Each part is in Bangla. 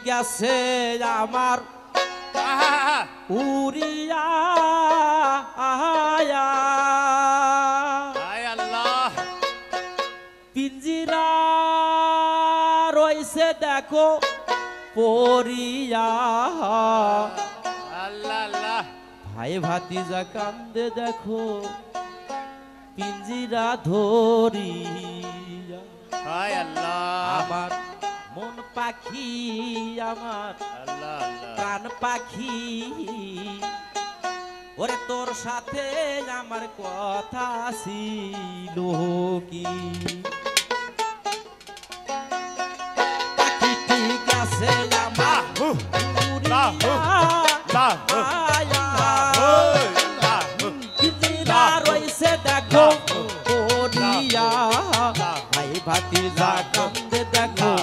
গেছে আমার উড়িয়া আল্লাহ পিঞ্জিরা রইছে দেখো পরিয়া আল্লাহ আল্লাহ ভাই ভাতিজা কান্দে দেখো পিঞ্জিরা ধরিয়া হায় আল্লাহ আমার মন পাখি আমার আল্লাহ আল্লাহ প্রাণ পাখি ওরে তোর সাথে আমার কথা ছিল কি পাখি ঠিক আছে আমার উড়িয়া পিঞ্জিরা রইছে দেখো পরিয়া ভাই ভাতিজা কান্দে দেখো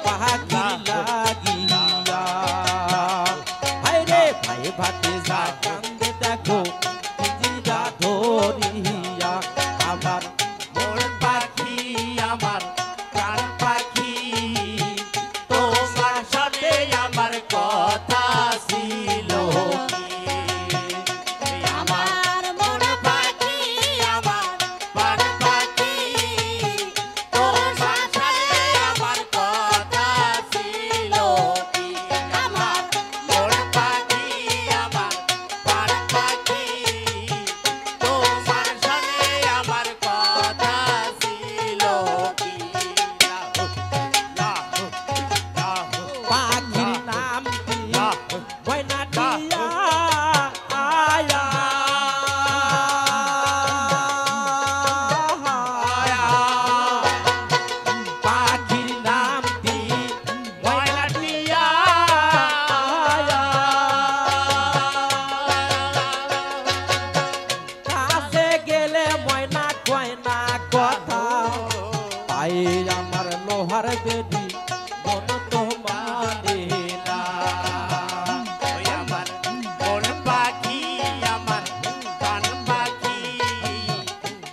পাখি লাগিয়া হায়রে ভাই ভাতিজা কান্দে দেখো পিঞ্জিরা ধরিয়া আমার মন পাখি আমার প্রাণ পাখি তোমার সাথে আমার কথা ছিল আমার মন পাখি আমার প্রাণ পাখি তোমার সাথে আমার কথা ছিল আমার মন পাখি আমার প্রাণ পাখি তোমার সাথে আমার কথা ছিল পাখির নাম কি ময়না টিয়া আয়া পাখির নাম কি ময়না টিয়া আয়া কাছে গেলে ময়না কয় না কথা পাই আমার লোহার বেদি মন তো মানে না ওই আমার মন পাখি আমার প্রাণ পাখি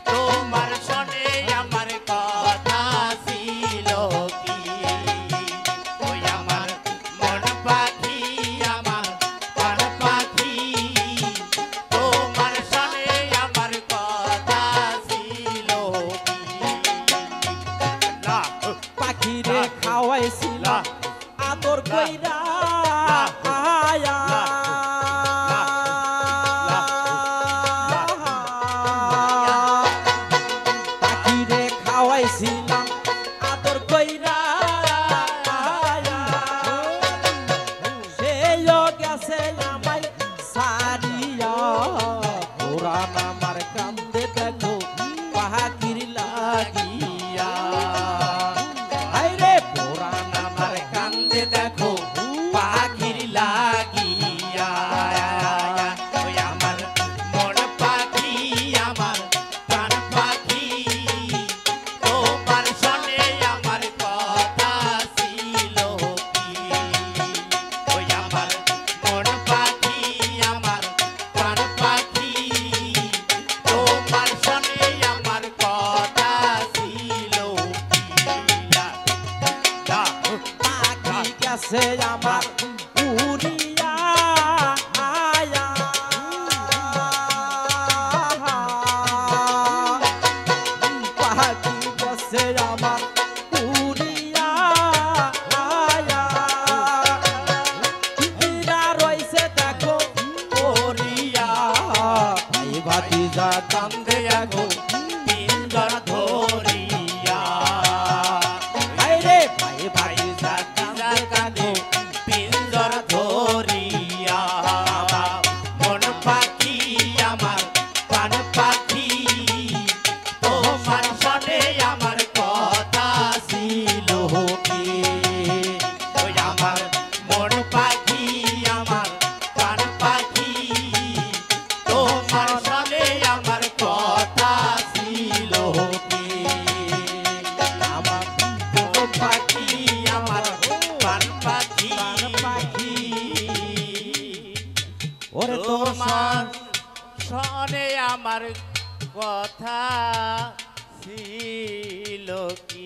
তোমার শোনে আমার কথা ছিল কি ওই আমার মন পাখি আমার প্রাণ পাখি তোমার শোনে আমার কথা ছিল কি পাখিরে খাওয়াইছিলাম আদর কইরা আয়া পাখিরে খাওয়াইছিলাম আদর কইরা আয়া সেও গেছে আমায় সারিয়া পুরান আমার কান্দে দেখো পাখির লাগিয়া আইরে পুরান আমার কান্দে দেখো পাখির লাগিয়া ওই আমার মন পাখি আমার প্রাণ পাখি তোমার শোনে আমার কথা ছিল কি ওই আমার মন পাখি আমার প্রাণ পাখি তোমার শোনে আমার কথা ছিল পাখি গেছে আমার উড়িয়া আয়া পাখি গেছে আমার উড়িয়া আয়া পিঞ্জিরা রইছে দেখো পরিয়া ভাই ভাতিজা কান্দে দেখো পিঞ্জর ধরিয়া আইরে ভাই ভাতিজা কান্দে দেখো পিঞ্জর ধরিয়া মন পাখি আমার প্রাণ পাখি তোমার সাথে আমার কথা ছিল কি ওই আমার মন পাখি আমার প্রাণ পাখি তোমার সাথে আমার কথা ছিল কি আমার মন পাখি আমার প্রাণ পাখি পাখি ওরে তোর তোমার শোনে আমার কথা ছিল কি